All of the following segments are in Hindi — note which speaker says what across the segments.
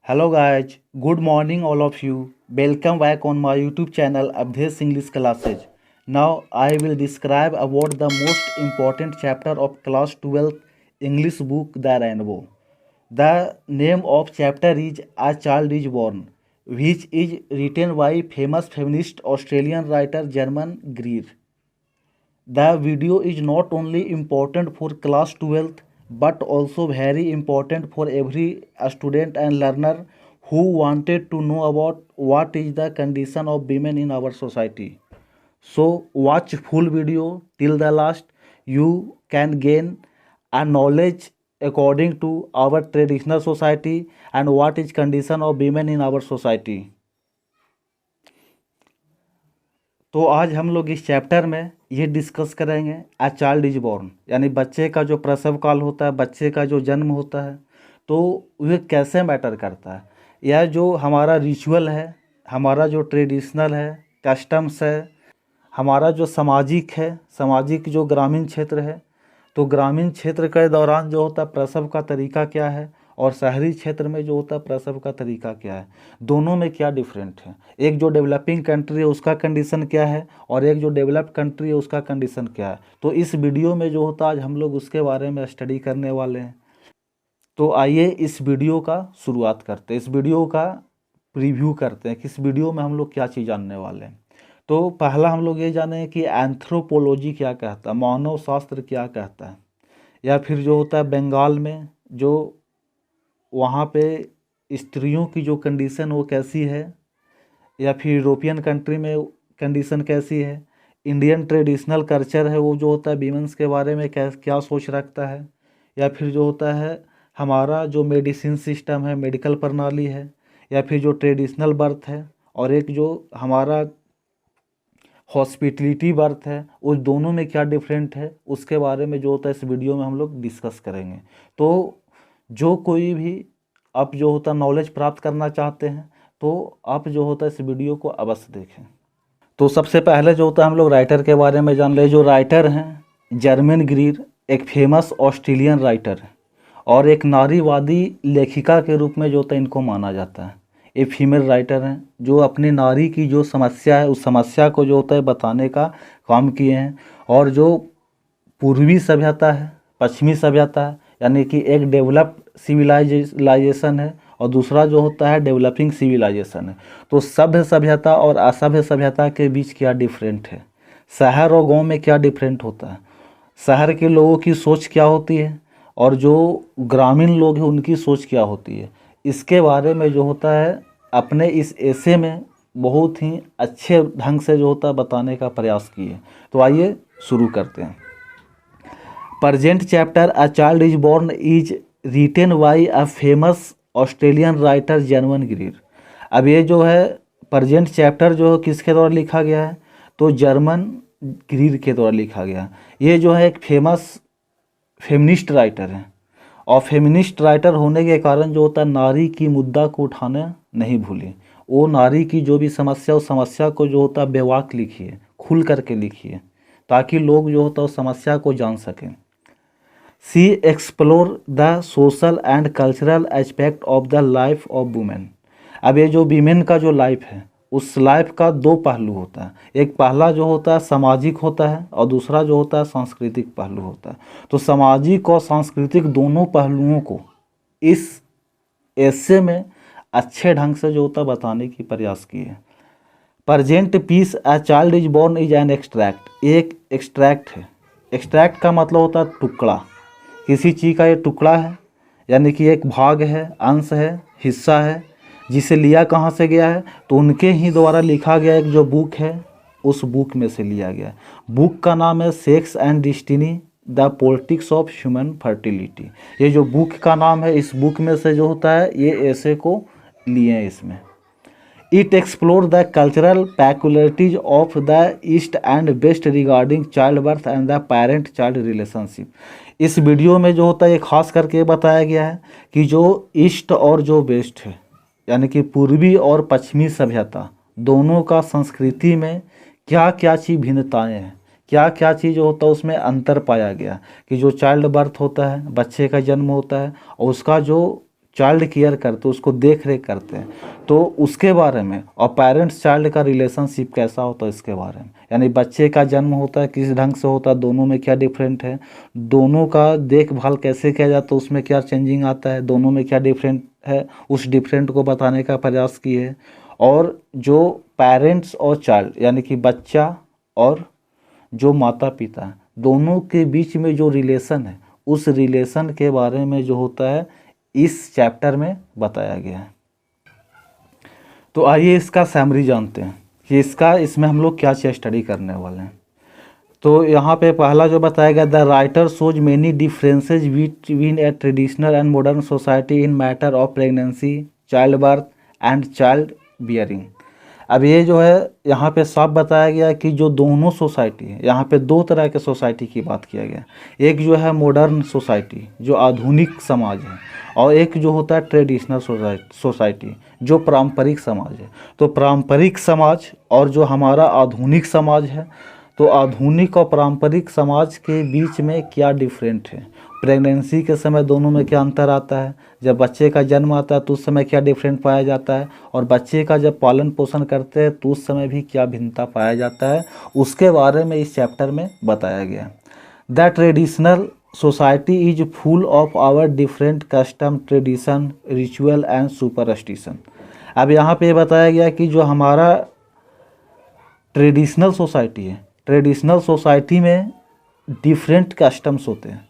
Speaker 1: Hello guys, good morning all of you. Welcome back on my YouTube channel Abdhesh English Classes. Now I will describe about the most important chapter of class 12 English book The Rainbow. The name of chapter is A Child is Born, which is written by famous feminist Australian writer German Greer. The video is not only important for class 12th but also very important for every student and learner who wanted to know about what is the condition of women in our society. So watch full video till the last. You can gain a knowledge according to our traditional society and what is condition of women in our society. तो आज हम लोग इस चैप्टर में ये डिस्कस करेंगे अ चाइल्ड इज बॉर्न, यानी बच्चे का जो प्रसव काल होता है, बच्चे का जो जन्म होता है, तो वह कैसे मैटर करता है। यह जो हमारा रिचुअल है, हमारा जो ट्रेडिशनल है, कस्टम्स है, हमारा जो सामाजिक जो ग्रामीण क्षेत्र है, तो ग्रामीण क्षेत्र के दौरान जो होता है प्रसव का तरीका क्या है और शहरी क्षेत्र में जो होता है प्रसव का तरीका क्या है, दोनों में क्या डिफरेंट है। एक जो डेवलपिंग कंट्री है उसका कंडीशन क्या है और एक जो डेवलप्ड कंट्री है उसका कंडीशन क्या है। तो इस वीडियो में जो होता है आज हम लोग उसके बारे में स्टडी करने वाले हैं। तो आइए इस वीडियो का शुरुआत करते हैं, इस वीडियो का प्रीव्यू करते हैं कि इस वीडियो में हम लोग क्या चीज़ जानने वाले हैं। तो पहला हम लोग ये जाने कि एंथ्रोपोलॉजी क्या कहता है, मानव शास्त्र क्या कहता है, या फिर जो होता है बंगाल में जो वहाँ पे स्त्रियों की जो कंडीशन वो कैसी है, या फिर यूरोपियन कंट्री में कंडीशन कैसी है, इंडियन ट्रेडिशनल कल्चर है वो जो होता है वीमेंस के बारे में क्या सोच रखता है, या फिर जो होता है हमारा जो मेडिसिन सिस्टम है, मेडिकल प्रणाली है, या फिर जो ट्रेडिशनल बर्थ है और एक जो हमारा हॉस्पिटलिटी बर्थ है, उस दोनों में क्या डिफरेंट है उसके बारे में जो होता है इस वीडियो में हम लोग डिस्कस करेंगे। तो जो कोई भी आप जो होता नॉलेज प्राप्त करना चाहते हैं तो आप जो होता है इस वीडियो को अवश्य देखें। तो सबसे पहले जो होता है हम लोग राइटर के बारे में जान ले। जो राइटर हैं जर्मन ग्रीर, एक फेमस ऑस्ट्रेलियन राइटर है और एक नारीवादी लेखिका के रूप में जो होता है इनको माना जाता है। ये फीमेल राइटर हैं जो अपनी नारी की जो समस्या है उस समस्या को जो होता है बताने का काम किए हैं। और जो पूर्वी सभ्यता है, पश्चिमी सभ्यता है, यानी कि एक डेवलप्ड सिविलाइजेशन है और दूसरा जो होता है डेवलपिंग सिविलाइजेशन है। तो सभ्य सभ्यता और असभ्य सभ्यता के बीच क्या डिफरेंट है, शहर और गांव में क्या डिफरेंट होता है, शहर के लोगों की सोच क्या होती है और जो ग्रामीण लोग हैं उनकी सोच क्या होती है, इसके बारे में जो होता है अपने इस एसे में बहुत ही अच्छे ढंग से जो होता है बताने का प्रयास किए। तो आइए शुरू करते हैं। Present chapter a child is born is written by a famous Australian writer German Greer. अब ये जो है प्रेजेंट चैप्टर जो है किसके द्वारा लिखा गया है, तो जर्मन ग्रीर के द्वारा लिखा गया। ये जो है एक फेमस फेमिनिस्ट राइटर है और फेमिनिस्ट राइटर होने के कारण जो होता है नारी की मुद्दा को उठाना नहीं भूले। वो नारी की जो भी समस्या उस समस्या को जो होता है बेवाक लिखिए, खुल करके लिखिए ताकि लोग जो होता है उस समस्या को जान सकें। She explore the social and cultural aspect of the life of women. अब ये जो वीमेन का जो लाइफ है उस लाइफ का दो पहलू होता है। एक पहला जो होता है सामाजिक होता है और दूसरा जो होता है सांस्कृतिक पहलू होता है। तो सामाजिक और सांस्कृतिक दोनों पहलुओं को इस ऐसे में अच्छे ढंग से जो होता है बताने की प्रयास किए। Present piece a child is born is an extract. एक एक्सट्रैक्ट है। एक्सट्रैक्ट का मतलब होता है टुकड़ा, किसी चीज़ का ये टुकड़ा है, यानी कि एक भाग है, अंश है, हिस्सा है, जिसे लिया कहाँ से गया है, तो उनके ही द्वारा लिखा गया एक जो बुक है उस बुक में से लिया गया है। बुक का नाम है sex and destiny the politics of human fertility. ये जो बुक का नाम है इस बुक में से जो होता है ये ऐसे को लिए हैं इसमें। It explore the cultural peculiarities of the east and west regarding child birth and the parent child relationship. इस वीडियो में जो होता है ये खास करके बताया गया है कि जो ईस्ट और जो वेस्ट है, यानी कि पूर्वी और पश्चिमी सभ्यता दोनों का संस्कृति में क्या क्या चीज़ भिन्नताएं हैं, क्या क्या चीज़ होता है उसमें अंतर पाया गया कि जो चाइल्ड बर्थ होता है, बच्चे का जन्म होता है और उसका जो चाइल्ड केयर करते, उसको देख रेख करते हैं, तो उसके बारे में, और पेरेंट्स चाइल्ड का रिलेशनशिप कैसा होता है इसके बारे में, यानी बच्चे का जन्म होता है किस ढंग से होता है, दोनों में क्या डिफरेंट है, दोनों का देखभाल कैसे किया जाता है, उसमें क्या चेंजिंग आता है, दोनों में क्या डिफरेंट है, उस डिफरेंट को बताने का प्रयास किए। और जो पेरेंट्स और चाइल्ड यानी कि बच्चा और जो माता पिता दोनों के बीच में जो रिलेशन है, उस रिलेशन के बारे में जो होता है इस चैप्टर में बताया गया है। तो आइए इसका समरी जानते हैं कि इसमें हम लोग क्या चीज़ स्टडी करने वाले हैं। तो यहाँ पे पहला जो बताया गया, the writer shows many differences between A traditional and modern society in matter of pregnancy, child birth and child bearing. अब ये जो है यहाँ पे साफ बताया गया कि जो दोनों सोसाइटी है, यहाँ पे दो तरह के सोसाइटी की बात किया गया, एक जो है मॉडर्न सोसाइटी जो आधुनिक समाज है, और एक जो होता है ट्रेडिशनल सोसाइटी जो पारंपरिक समाज है। तो पारंपरिक समाज और जो हमारा आधुनिक समाज है, तो आधुनिक और पारंपरिक समाज के बीच में क्या डिफरेंट है, प्रेगनेंसी के समय दोनों में क्या अंतर आता है, जब बच्चे का जन्म आता है तो उस समय क्या डिफरेंट पाया जाता है, और बच्चे का जब पालन पोषण करते हैं तो उस समय भी क्या भिन्नता पाया जाता है, उसके बारे में इस चैप्टर में बताया गया। The traditional society is full of our different custom, tradition, ritual and superstition. अब यहाँ पे बताया गया कि जो हमारा ट्रेडिशनल सोसाइटी है, ट्रेडिशनल सोसाइटी में डिफरेंट कस्टम्स होते हैं,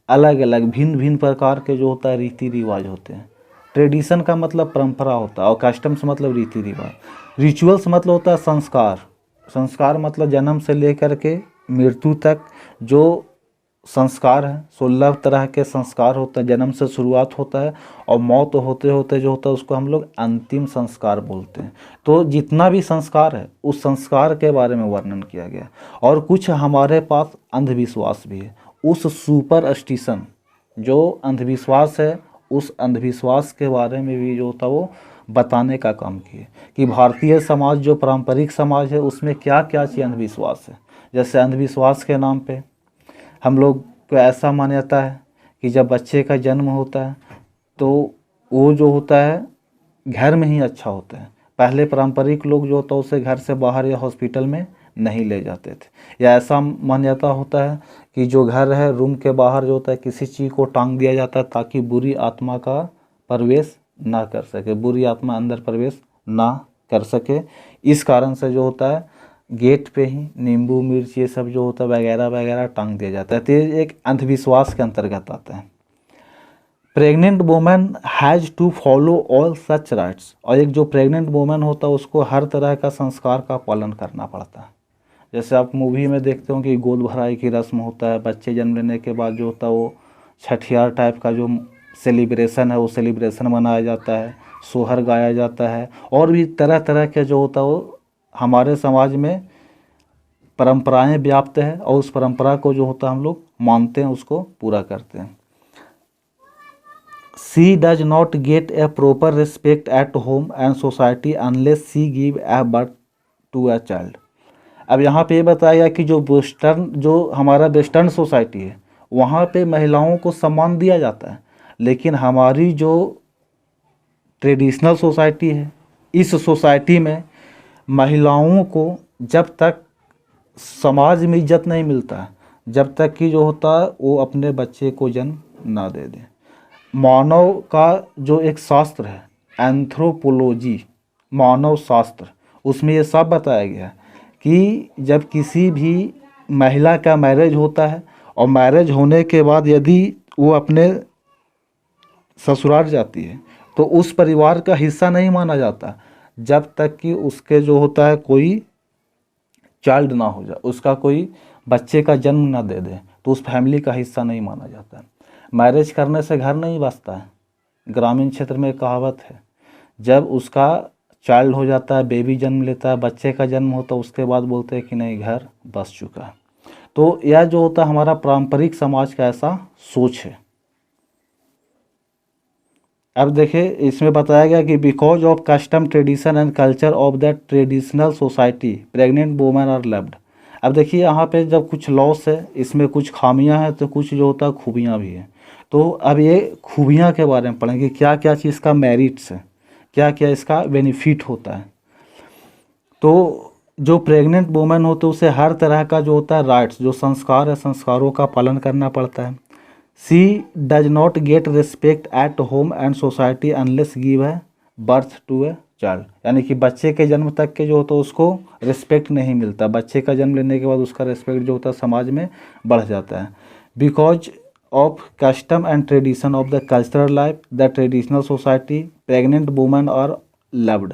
Speaker 1: अलग अलग भिन्न भिन्न प्रकार के जो होता है रीति रिवाज होते हैं। ट्रेडिशन का मतलब परंपरा होता है और कस्टम्स मतलब रीति रिवाज। रिचुअल्स मतलब होता है संस्कार, संस्कार मतलब जन्म से लेकर के मृत्यु तक जो संस्कार है, 16 तरह के संस्कार होते हैं। जन्म से शुरुआत होता है और मौत होते होते जो होता है उसको हम लोग अंतिम संस्कार बोलते हैं। तो जितना भी संस्कार है उस संस्कार के बारे में वर्णन किया गया। और कुछ हमारे पास अंधविश्वास भी है, उस सुपरस्टिशन जो अंधविश्वास है उस अंधविश्वास के बारे में भी जो होता है वो बताने का काम किए कि भारतीय समाज जो पारंपरिक समाज है उसमें क्या क्या चीज़ अंधविश्वास है। जैसे अंधविश्वास के नाम पे हम लोग को ऐसा माना जाता है कि जब बच्चे का जन्म होता है तो वो जो होता है घर में ही अच्छा होता है। पहले पारंपरिक लोग जो होता है उसे घर से बाहर या हॉस्पिटल में नहीं ले जाते थे, या ऐसा मान्यता होता है कि जो घर है रूम के बाहर जो होता है किसी चीज़ को टांग दिया जाता है ताकि बुरी आत्मा का प्रवेश ना कर सके, बुरी आत्मा अंदर प्रवेश ना कर सके। इस कारण से जो होता है गेट पे ही नींबू मिर्च ये सब जो होता है वगैरह वगैरह टांग दिया जाता है। तो ये एक अंधविश्वास के अंतर्गत आता है। Pregnant women has to follow all such rites, और एक जो प्रेग्नेंट वुमेन होता है उसको हर तरह का संस्कार का पालन करना पड़ता है। जैसे आप मूवी में देखते हो कि गोद भराई की रस्म होता है, बच्चे जन्म लेने के बाद जो होता है वो छठियार टाइप का जो सेलिब्रेशन है वो सेलिब्रेशन मनाया जाता है, सोहर गाया जाता है, और भी तरह तरह के जो होता है वो हमारे समाज में परंपराएं व्याप्त है और उस परंपरा को जो होता है हम लोग मानते हैं, उसको पूरा करते हैं। She does not get a proper respect at home and society unless she give a birth to a child. अब यहाँ पे बताया गया कि जो हमारा वेस्टर्न सोसाइटी है वहाँ पे महिलाओं को सम्मान दिया जाता है, लेकिन हमारी जो ट्रेडिशनल सोसाइटी है इस सोसाइटी में महिलाओं को जब तक समाज में इज्जत नहीं मिलता है, जब तक कि जो होता है वो अपने बच्चे को जन्म ना दे दे। मानव का जो एक शास्त्र है एंथ्रोपोलॉजी, मानव शास्त्र, उसमें ये सब बताया गया है कि जब किसी भी महिला का मैरिज होता है और मैरिज होने के बाद यदि वो अपने ससुराल जाती है तो उस परिवार का हिस्सा नहीं माना जाता जब तक कि उसके जो होता है कोई चाइल्ड ना हो जाए, उसका कोई बच्चे का जन्म ना दे दे, तो उस फैमिली का हिस्सा नहीं माना जाता है। मैरिज करने से घर नहीं बसता है। ग्रामीण क्षेत्र में कहावत है, जब उसका चाइल्ड हो जाता है, बेबी जन्म लेता है, बच्चे का जन्म होता है, उसके बाद बोलते हैं कि नहीं घर बस चुका है। तो यह जो होता है हमारा पारंपरिक समाज का ऐसा सोच है। अब देखिए इसमें बताया गया कि because of custom, tradition and culture of the traditional society pregnant women are loved. अब देखिए यहाँ पे जब कुछ लॉस है इसमें कुछ खामियां हैं तो कुछ जो होता है खूबियाँ भी हैं। तो अब ये खूबियाँ के बारे में पढ़ेंगे, क्या क्या चीज़ का मेरिट्स है, क्या क्या इसका बेनिफिट होता है। तो जो प्रेग्नेंट वुमेन होते हैं उसे हर तरह का जो होता है राइट्स, जो संस्कार है, संस्कारों का पालन करना पड़ता है। She does not get respect at home and society unless give her birth to a child, यानी कि बच्चे के जन्म तक के जो होता है उसको रिस्पेक्ट नहीं मिलता, बच्चे का जन्म लेने के बाद उसका रिस्पेक्ट जो होता है समाज में बढ़ जाता है। Because of custom and tradition of the cultural life the traditional society pregnant women are loved.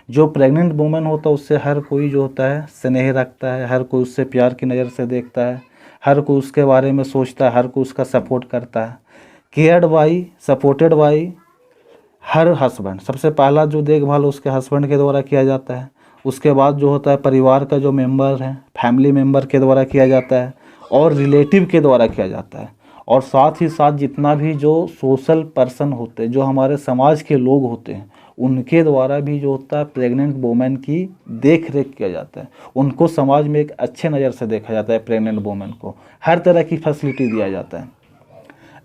Speaker 1: जो प्रेग्नेंट वुमेन होता है उससे हर कोई जो होता है स्नेह रखता है, हर कोई उससे प्यार की नज़र से देखता है, हर कोई उसके बारे में सोचता है, हर कोई उसका सपोर्ट करता है। Cared by, supported by her husband, सबसे पहला जो देखभाल उसके हस्बैंड के द्वारा किया जाता है। उसके बाद जो होता है परिवार का जो मेंबर है, फैमिली मेंबर के द्वारा किया जाता है और रिलेटिव के द्वारा किया जाता है। और साथ ही साथ जितना भी जो सोशल पर्सन होते हैं, जो हमारे समाज के लोग होते हैं, उनके द्वारा भी जो होता है प्रेग्नेंट वुमेन की देख रेख किया जाता है। उनको समाज में एक अच्छे नज़र से देखा जाता है, प्रेग्नेंट वुमेन को हर तरह की फैसिलिटी दिया जाता है।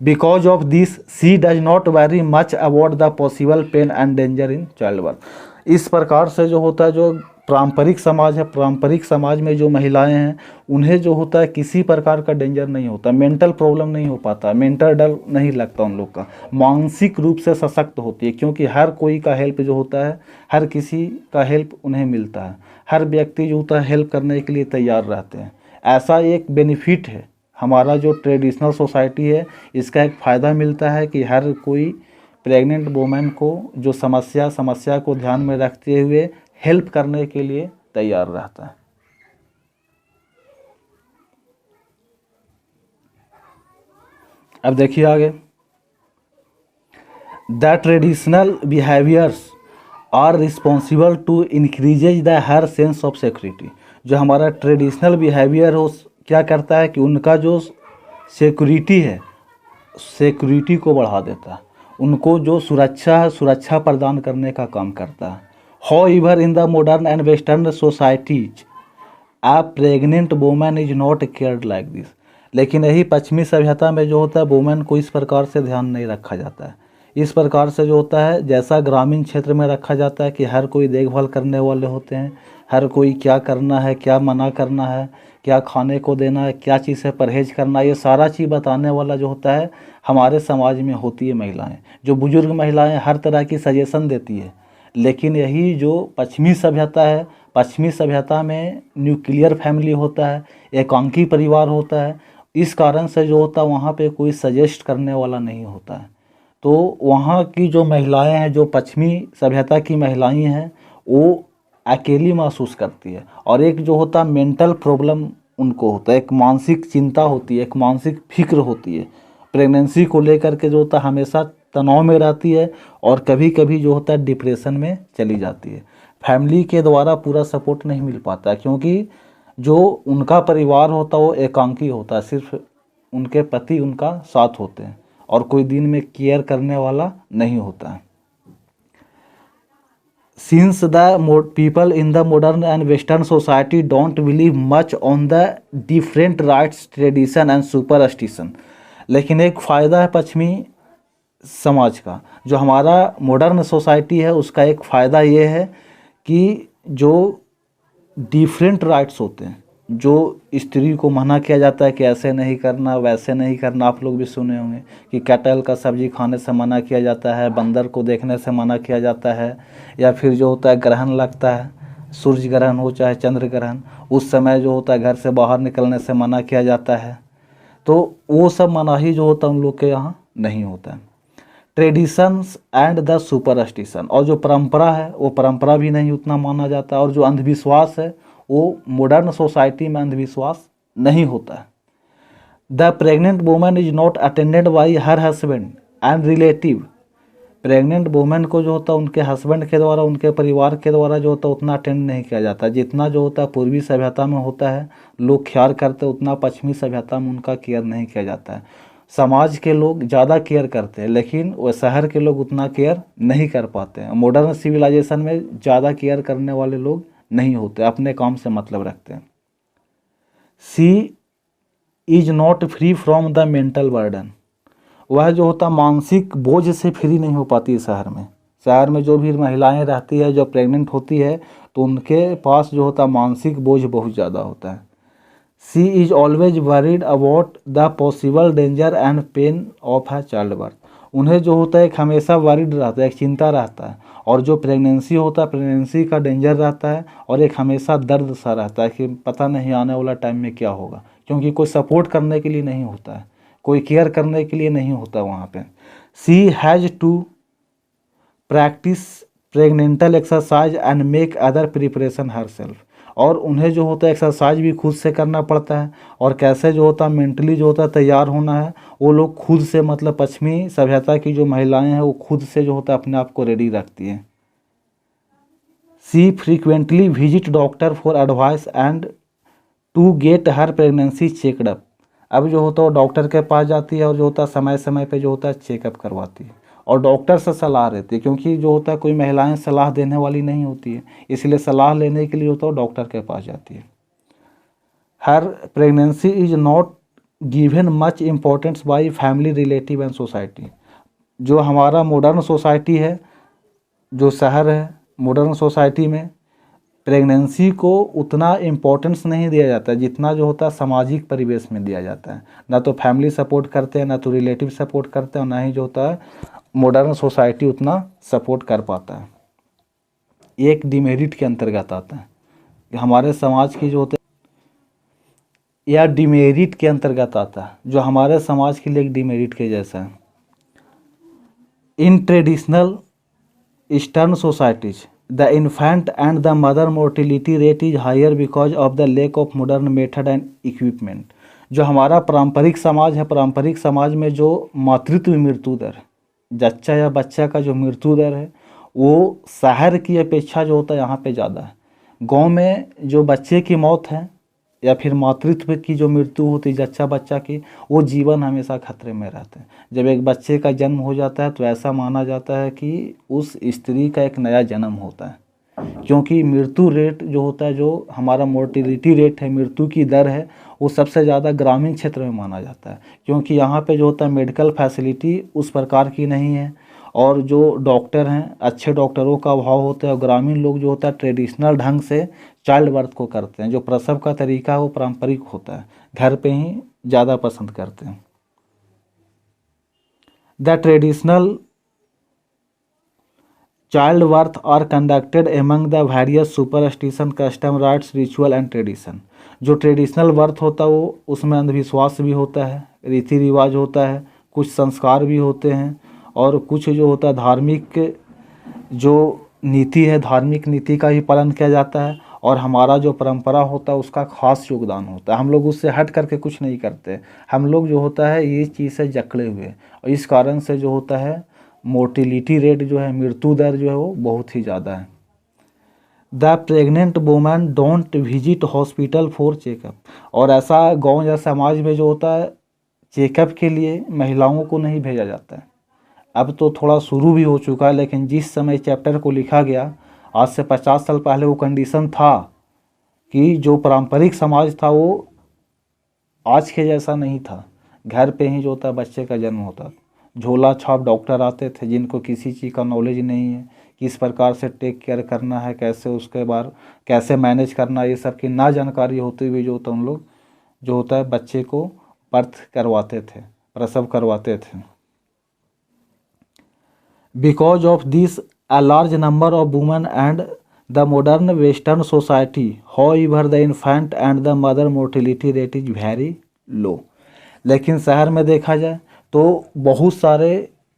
Speaker 1: Because of this she does not very much about the possible pain and danger in child birth. इस प्रकार से जो होता है, जो पारंपरिक समाज है, पारंपरिक समाज में जो महिलाएं हैं उन्हें जो होता है किसी प्रकार का डेंजर नहीं होता, मेंटल प्रॉब्लम नहीं हो पाता, मेंटल डर नहीं लगता उन लोग का, मानसिक रूप से सशक्त होती है, क्योंकि हर कोई का हेल्प जो होता है, हर किसी का हेल्प उन्हें मिलता है, हर व्यक्ति जो होता है हेल्प करने के लिए तैयार रहते हैं। ऐसा एक बेनिफिट है हमारा जो ट्रेडिशनल सोसाइटी है, इसका एक फ़ायदा मिलता है कि हर कोई प्रेग्नेंट वुमेन को जो समस्या को ध्यान में रखते हुए हेल्प करने के लिए तैयार रहता है। अब देखिए आगे, the traditional behaviours are responsible to increases the her sense of security. जो हमारा ट्रेडिशनल बिहेवियर हो क्या करता है कि उनका जो सिक्योरिटी है, सिक्योरिटी को बढ़ा देता है, उनको जो सुरक्षा है, सुरक्षा प्रदान करने का काम करता है। However in the modern and western societies a pregnant women is not cared like this. लेकिन यही पश्चिमी सभ्यता में जो होता है वुमेन को इस प्रकार से ध्यान नहीं रखा जाता है। इस प्रकार से जो होता है, जैसा ग्रामीण क्षेत्र में रखा जाता है कि हर कोई देखभाल करने वाले होते हैं, हर कोई क्या करना है, क्या मना करना है, क्या खाने को देना है, क्या चीज़ से परहेज करना है, ये सारा चीज़ बताने वाला जो होता है हमारे समाज में होती है महिलाएं। जो बुजुर्ग महिलाएं हर तरह की सजेशन देती है। लेकिन यही जो पश्चिमी सभ्यता है, पश्चिमी सभ्यता में न्यूक्लियर फैमिली होता है, एकांकी परिवार होता है, इस कारण से जो होता है वहाँ पे कोई सजेस्ट करने वाला नहीं होता है। तो वहाँ की जो महिलाएं हैं, जो पश्चिमी सभ्यता की महिलाएं हैं, वो अकेली महसूस करती है और एक जो होता है मेंटल प्रॉब्लम उनको होता है, एक मानसिक चिंता होती है, एक मानसिक फिक्र होती है। प्रेगनेंसी को लेकर के जो होता है हमेशा तनाव में रहती है और कभी कभी जो होता है डिप्रेशन में चली जाती है। फैमिली के द्वारा पूरा सपोर्ट नहीं मिल पाता है, क्योंकि जो उनका परिवार होता है वो एकांकी होता है, सिर्फ उनके पति उनका साथ होते हैं और कोई दिन में केयर करने वाला नहीं होता है। Since the people in the modern and western society don't believe much on the different rights, tradition and superstition, लेकिन एक फ़ायदा है पश्चिमी समाज का, जो हमारा मॉडर्न सोसाइटी है उसका एक फ़ायदा ये है कि जो डिफरेंट राइट्स होते हैं, जो स्त्री को मना किया जाता है कि ऐसे नहीं करना, वैसे नहीं करना। आप लोग भी सुने होंगे कि कटहल का सब्जी खाने से मना किया जाता है, बंदर को देखने से मना किया जाता है, या फिर जो होता है ग्रहण लगता है, सूर्य ग्रहण हो चाहे चंद्र ग्रहण, उस समय जो होता है घर से बाहर निकलने से मना किया जाता है। तो वो सब मनाही जो होता है उन लोग के यहाँ नहीं होता है। ट्रेडिशंस एंड द सुपरस्टिशन, और जो परंपरा है वो परंपरा भी नहीं उतना माना जाता, और जो अंधविश्वास है वो मॉडर्न सोसाइटी में अंधविश्वास नहीं होता है। The pregnant women is not attended by her husband and relative. Pregnant women को जो होता है उनके हस्बैंड के द्वारा, उनके परिवार के द्वारा जो होता है उतना अटेंड नहीं किया जाता। जितना जो होता है पूर्वी सभ्यता में होता है लोग ख्याल करते, उतना पश्चिमी सभ्यता में उनका केयर नहीं किया जाता है। समाज के लोग ज़्यादा केयर करते हैं, लेकिन वो शहर के लोग उतना केयर नहीं कर पाते हैं। मॉडर्न सिविलाइजेशन में ज़्यादा केयर करने वाले लोग नहीं होते, अपने काम से मतलब रखते हैं। She is not free from the mental burden, वह जो होता मानसिक बोझ से फ्री नहीं हो पाती है शहर में। शहर में जो भी महिलाएं रहती है जो प्रेग्नेंट होती है तो उनके पास जो होता मानसिक बोझ बहुत ज़्यादा होता है। She is always worried about the possible danger and pain of है चाइल्ड बर्थ। उन्हें जो होता है एक हमेशा वरीड रहता है, एक चिंता रहता है, और जो प्रेगनेंसी होता है प्रेगनेंसी का डेंजर रहता है, और एक हमेशा दर्द सा रहता है कि पता नहीं आने वाला टाइम में क्या होगा, क्योंकि कोई सपोर्ट करने के लिए नहीं होता है, कोई केयर करने के लिए नहीं होता वहाँ पे। She has to practise prenatal exercise and make other preparation herself. और उन्हें जो होता है एक्सरसाइज भी खुद से करना पड़ता है, और कैसे जो होता है मेंटली जो होता है तैयार होना है वो लोग खुद से, मतलब पश्चिमी सभ्यता की जो महिलाएं हैं वो खुद से जो होता है अपने आप को रेडी रखती हैं। She frequently visit doctor for advice and to get her pregnancy checked up. अब जो होता है वो डॉक्टर के पास जाती है और जो होता है समय समय पे जो होता है चेकअप करवाती है, और डॉक्टर से सलाह रहती है, क्योंकि जो होता है कोई महिलाएं सलाह देने वाली नहीं होती है, इसलिए सलाह लेने के लिए होता है डॉक्टर के पास जाती है। Her pregnancy is not given much importance by family relative and society. जो हमारा मॉडर्न सोसाइटी है, जो शहर है, मॉडर्न सोसाइटी में प्रेगनेंसी को उतना इम्पोर्टेंस नहीं दिया जाता है जितना जो होता है सामाजिक परिवेश में दिया जाता है। ना तो फैमिली सपोर्ट करते हैं, ना तो रिलेटिव सपोर्ट करते हैं, और ना ही जो होता है मॉडर्न सोसाइटी उतना सपोर्ट कर पाता है। एक डिमेरिट के अंतर्गत आता है कि हमारे समाज की जो होते या डिमेरिट के अंतर्गत आता है, जो हमारे समाज के लिए एक डिमेरिट के जैसा है। In traditional eastern societies the infant and the mother mortality rate is higher because of the lack of modern method and equipment. जो हमारा पारंपरिक समाज है, पारंपरिक समाज में जो मातृत्व मृत्यु दर, जच्चा या बच्चा का जो मृत्यु दर है वो शहर की अपेक्षा जो होता है यहाँ पे ज़्यादा है। गांव में जो बच्चे की मौत है या फिर मातृत्व की जो मृत्यु होती है जच्चा बच्चा की, वो जीवन हमेशा खतरे में रहते हैं। जब एक बच्चे का जन्म हो जाता है तो ऐसा माना जाता है कि उस स्त्री का एक नया जन्म होता है, क्योंकि मृत्यु रेट जो होता है, जो हमारा मोर्टिलिटी रेट है, मृत्यु की दर है, वो सबसे ज़्यादा ग्रामीण क्षेत्र में माना जाता है, क्योंकि यहाँ पे जो होता है मेडिकल फैसिलिटी उस प्रकार की नहीं है, और जो डॉक्टर हैं अच्छे डॉक्टरों का अभाव होता है, और ग्रामीण लोग जो होता है ट्रेडिशनल ढंग से चाइल्ड बर्थ को करते हैं। जो प्रसव का तरीका है वो पारंपरिक होता है, घर पे ही ज़्यादा पसंद करते हैं। The traditional child birth are conducted among the various superstition custom rites ritual and tradition. जो ट्रेडिशनल बर्थ होता है वो उसमें अंधविश्वास भी होता है, रीति रिवाज होता है, कुछ संस्कार भी होते हैं, और कुछ जो होता है धार्मिक जो नीति है, धार्मिक नीति का ही पालन किया जाता है, और हमारा जो परंपरा होता है उसका खास योगदान होता है। हम लोग उससे हट करके कुछ नहीं करते, हम लोग जो होता है ये चीज़ से जकड़े हुए, और इस कारण से जो होता है मोर्टिलिटी रेट जो है, मृत्यु दर जो है वो बहुत ही ज़्यादा है। The pregnant women don't visit hospital for checkup. और ऐसा गाँव या समाज में जो होता है चेकअप के लिए महिलाओं को नहीं भेजा जाता है। अब तो थोड़ा शुरू भी हो चुका है, लेकिन जिस समय चैप्टर को लिखा गया आज से 50 साल पहले वो कंडीशन था कि जो पारंपरिक समाज था वो आज के जैसा नहीं था। घर पे ही जो होता है बच्चे का जन्म होता, झोला छाप डॉक्टर आते थे जिनको किसी चीज़ का नॉलेज नहीं है, किस प्रकार से टेक केयर करना है, कैसे उसके बाद कैसे मैनेज करना, ये सब की ना जानकारी होते हुए जो होता उन लोग जो होता है बच्चे को बर्थ करवाते थे, प्रसव करवाते थे। Because of this, a large number of women and the modern Western society, however, the infant and the mother mortality rate is very low. लेकिन शहर में देखा जाए तो बहुत सारे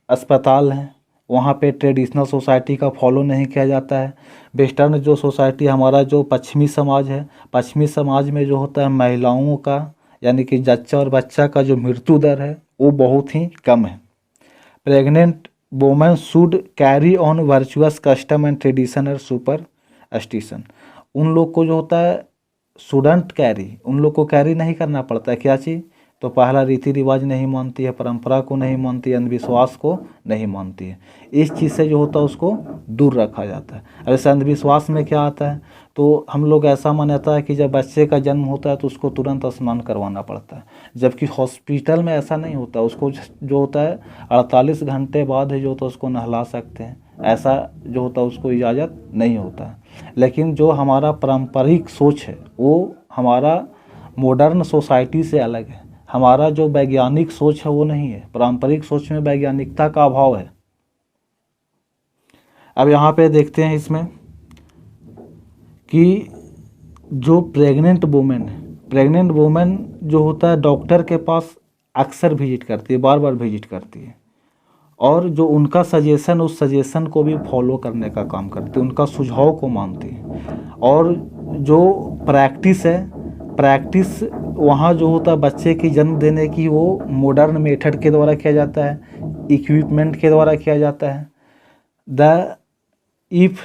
Speaker 1: अस्पताल हैं, वहाँ पे ट्रेडिशनल सोसाइटी का फॉलो नहीं किया जाता है। वेस्टर्न जो सोसाइटी हमारा जो पश्चिमी समाज है, पश्चिमी समाज में जो होता है महिलाओं का यानी कि जच्चा और बच्चा का जो मृत्यु दर है वो बहुत ही कम है। Pregnant women should carry on virtuous custom and tradition और सुपरस्टिशन। उन लोग को जो होता है शुडंट कैरी, उन लोग को कैरी नहीं करना पड़ता है। क्या चीज़? तो पहला रीति रिवाज नहीं मानती है, परंपरा को नहीं मानती है, अंधविश्वास को नहीं मानती है। इस चीज़ से जो होता है उसको दूर रखा जाता है। अब इस अंधविश्वास में क्या आता है, तो हम लोग ऐसा मान्यता है कि जब बच्चे का जन्म होता है तो उसको तुरंत स्नान करवाना पड़ता है, जबकि हॉस्पिटल में ऐसा नहीं होता। उसको जो होता है 48 घंटे बाद ही जो होता है उसको नहला सकते हैं, ऐसा जो होता है उसको इजाज़त नहीं होता है। लेकिन जो हमारा पारंपरिक सोच है वो हमारा मॉडर्न सोसाइटी से अलग है। हमारा जो वैज्ञानिक सोच है वो नहीं है, पारंपरिक सोच में वैज्ञानिकता का अभाव है। अब यहाँ पे देखते हैं इसमें कि जो प्रेग्नेंट वुमेन जो होता है डॉक्टर के पास अक्सर विजिट करती है, बार बार विजिट करती है, और जो उनका सजेशन उस सजेशन को भी फॉलो करने का काम करती है, उनका सुझाव को मानती है। और जो प्रैक्टिस वहाँ जो होता है बच्चे की जन्म देने की वो मॉडर्न मेथड के द्वारा किया जाता है, इक्विपमेंट के द्वारा किया जाता है। If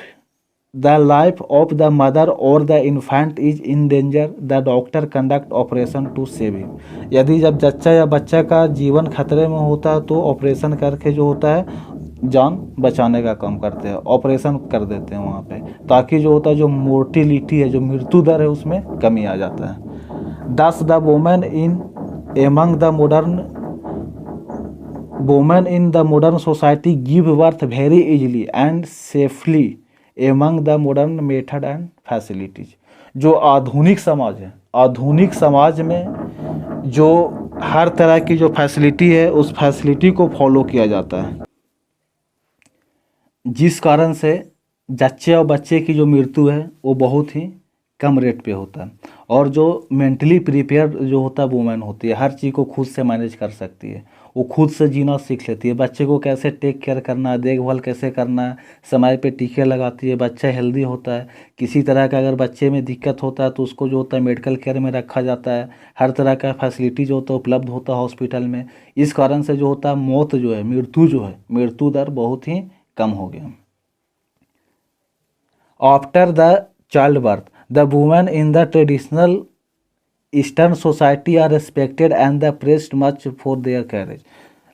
Speaker 1: the life of the mother or the infant is in danger the doctor conduct operation to save him. यदि जब जच्चा या बच्चा का जीवन खतरे में होता है तो ऑपरेशन करके जो होता है जान बचाने का काम करते हैं, ऑपरेशन कर देते हैं वहाँ पे, ताकि जो होता है जो मोर्टिलिटी है, जो मृत्यु दर है, उसमें कमी आ जाता है। दस the women in the modern society give birth very easily and safely among the modern method and facilities. जो आधुनिक समाज है, आधुनिक समाज में जो हर तरह की जो फैसिलिटी है उस फैसिलिटी को फॉलो किया जाता है, जिस कारण से जच्चे और बच्चे की जो मृत्यु है वो बहुत ही कम रेट पे होता है। और जो मेंटली प्रिपेयर जो होता है वुमेन होती है, हर चीज़ को खुद से मैनेज कर सकती है, वो खुद से जीना सीख लेती है, बच्चे को कैसे टेक केयर करना है, देखभाल कैसे करना है, समय पे टीके लगाती है, बच्चा हेल्दी होता है। किसी तरह का अगर बच्चे में दिक्कत होता है तो उसको जो होता है मेडिकल केयर में रखा जाता है, हर तरह का फैसिलिटी जो होता है उपलब्ध होता है हॉस्पिटल में। इस कारण से जो होता है मौत जो है, मृत्यु दर बहुत ही कम हो गया। After the child birth the women in the traditional eastern society are respected and the praised much for their courage.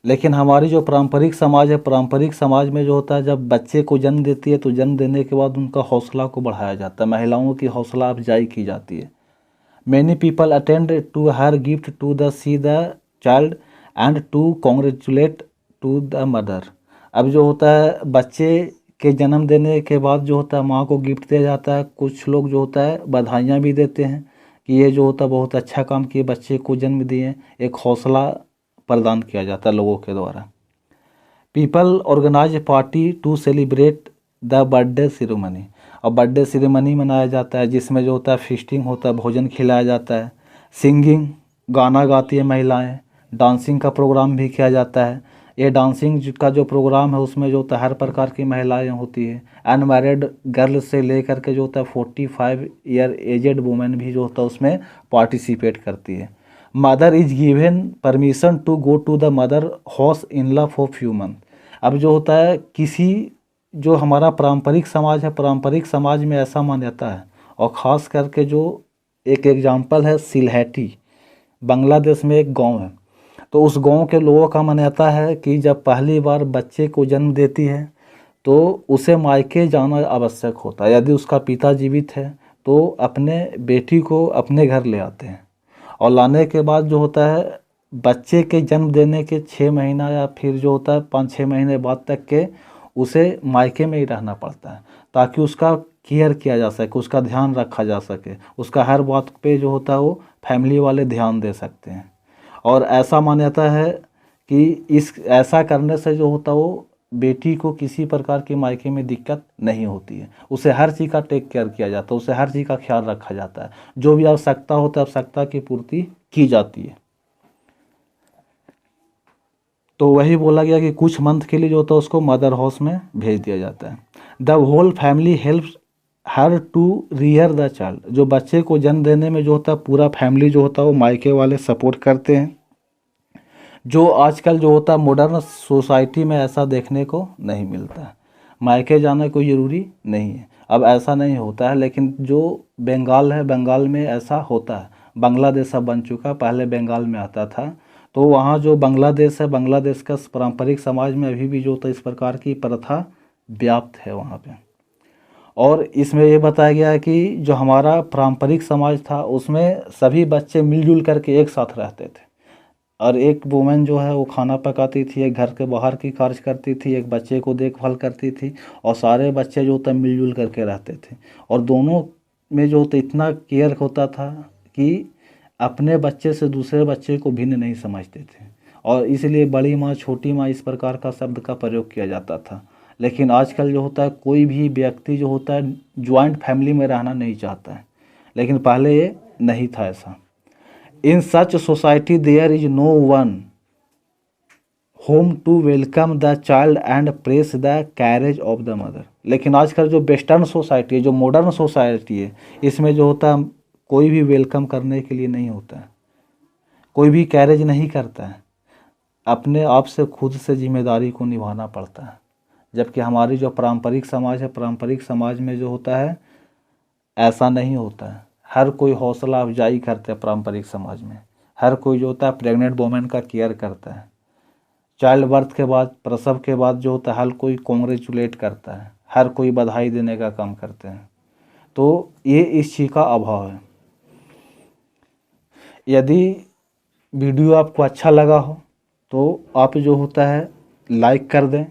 Speaker 1: लेकिन हमारी जो पारंपरिक समाज है, पारंपरिक समाज में जो होता है जब बच्चे को जन्म देती है तो जन्म देने के बाद उनका हौसला को बढ़ाया जाता है, महिलाओं की हौसला अफजाई की जाती है। Many people attend to her gift to the see the child and to congratulate to the mother. अब जो होता है बच्चे के जन्म देने के बाद जो होता है माँ को गिफ्ट दिया जाता है। कुछ लोग जो होता है बधाइयाँ भी देते हैं कि ये जो होता है बहुत अच्छा काम किए, बच्चे को जन्म दिए, एक हौसला प्रदान किया जाता है लोगों के द्वारा। People organise party to celebrate the birthday ceremony. और बर्थडे सेरेमनी मनाया जाता है जिसमें जो होता है फीस्टिंग होता है, भोजन खिलाया जाता है, सिंगिंग गाना गाती है महिलाएं, डांसिंग का प्रोग्राम भी किया जाता है। ये डांसिंग का जो प्रोग्राम है उसमें जो होता है हर प्रकार की महिलाएं होती है, अनमैरिड गर्ल से लेकर के जो होता है 45 ईयर एजेड वुमेन भी जो होता है उसमें पार्टिसिपेट करती है। Mother is given permission to go to the mother house in love for few month. अब जो होता है किसी जो हमारा पारंपरिक समाज है, पारंपरिक समाज में ऐसा मान्यता है, और ख़ास करके जो एक एग्जाम्पल है सिलहेटी, बांग्लादेश में एक गांव है, तो उस गांव के लोगों का मान्यता है कि जब पहली बार बच्चे को जन्म देती है तो उसे मायके जाना आवश्यक होता है। यदि उसका पिता जीवित है तो अपने बेटी को अपने घर ले आते हैं, और लाने के बाद जो होता है बच्चे के जन्म देने के 6 महीना या फिर जो होता है 5-6 महीने बाद तक के उसे मायके में ही रहना पड़ता है, ताकि उसका केयर किया जा सके, उसका ध्यान रखा जा सके, उसका हर बात पे जो होता है वो फैमिली वाले ध्यान दे सकते हैं। और ऐसा मान्यता है कि ऐसा करने से जो होता है वो बेटी को किसी प्रकार की मायके में दिक्कत नहीं होती है, उसे हर चीज़ का टेक केयर किया जाता है, उसे हर चीज़ का ख्याल रखा जाता है, जो भी आवश्यकता होता है आवश्यकता की पूर्ति की जाती है। तो वही बोला गया कि कुछ मंथ के लिए जो होता है उसको मदर हाउस में भेज दिया जाता है। The whole family helps her to rear the child. जो बच्चे को जन्म देने में जो होता है पूरा फैमिली जो होता है वो मायके वाले सपोर्ट करते हैं, जो आजकल जो होता है मॉडर्न सोसाइटी में ऐसा देखने को नहीं मिलता है। मायके जाना कोई ज़रूरी नहीं है, अब ऐसा नहीं होता है, लेकिन जो बंगाल है, बंगाल में ऐसा होता है। बांग्लादेश अब बन चुका, पहले बंगाल में आता था। तो वहाँ जो बांग्लादेश है, बांग्लादेश का पारंपरिक समाज में अभी भी जो होता है इस प्रकार की प्रथा व्याप्त है वहाँ पे। और इसमें ये बताया गया है कि जो हमारा पारंपरिक समाज था उसमें सभी बच्चे मिलजुल करके एक साथ रहते थे, और एक वुमेन जो है वो खाना पकाती थी, एक घर के बाहर की कार्य करती थी, एक बच्चे को देखभाल करती थी, और सारे बच्चे जो होता मिलजुल करके रहते थे। और दोनों में जो होता इतना केयर होता था कि अपने बच्चे से दूसरे बच्चे को भिन्न नहीं समझते थे, और इसलिए बड़ी माँ छोटी माँ इस प्रकार का शब्द का प्रयोग किया जाता था। लेकिन आजकल जो होता है कोई भी व्यक्ति जो होता है ज्वाइंट फैमिली में रहना नहीं चाहता है, लेकिन पहले ये नहीं था ऐसा। In such society there is no one home to welcome the child and press the carriage of the mother. लेकिन आजकल जो वेस्टर्न सोसाइटी है, जो मॉडर्न सोसाइटी है, इसमें जो होता है कोई भी वेलकम करने के लिए नहीं होता है, कोई भी कैरेज नहीं करता है, अपने आप से खुद से जिम्मेदारी को निभाना पड़ता है। जबकि हमारी जो पारंपरिक समाज है, पारंपरिक समाज में जो होता है ऐसा नहीं होता है। हर कोई हौसला अफजाई करता है पारंपरिक समाज में, हर कोई जो होता है प्रेग्नेंट वोमेन का केयर करता है, चाइल्ड बर्थ के बाद, प्रसव के बाद जो होता है हर कोई कॉन्ग्रेचुलेट करता है, हर कोई बधाई देने का काम करते हैं। तो ये इस चीज़ का अभाव है। यदि वीडियो आपको अच्छा लगा हो तो आप जो होता है लाइक कर दें,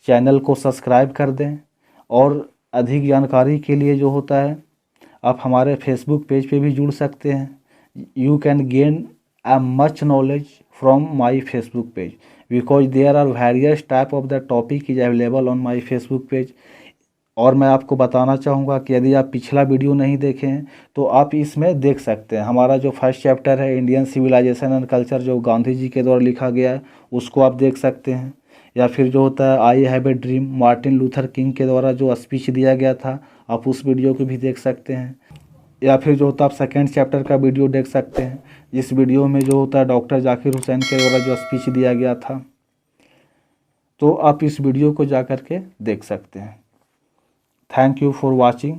Speaker 1: चैनल को सब्सक्राइब कर दें, और अधिक जानकारी के लिए जो होता है आप हमारे फेसबुक पेज पे भी जुड़ सकते हैं। You can gain a much knowledge from my Facebook page because there are various type of the topic is available on my Facebook page. और मैं आपको बताना चाहूँगा कि यदि आप पिछला वीडियो नहीं देखे हैं तो आप इसमें देख सकते हैं। हमारा जो फर्स्ट चैप्टर है इंडियन सिविलाइजेशन एंड कल्चर, जो गांधी जी के द्वारा लिखा गया है, उसको आप देख सकते हैं। या फिर जो होता है I have a dream, Martin Luther king के द्वारा जो स्पीच दिया गया था, आप उस वीडियो को भी देख सकते हैं। या फिर जो होता है आप सेकेंड चैप्टर का वीडियो देख सकते हैं, जिस वीडियो में जो होता है डॉक्टर जाकिर हुसैन के द्वारा जो स्पीच दिया गया था। तो आप इस वीडियो को जा कर के देख सकते हैं। Thank you for watching.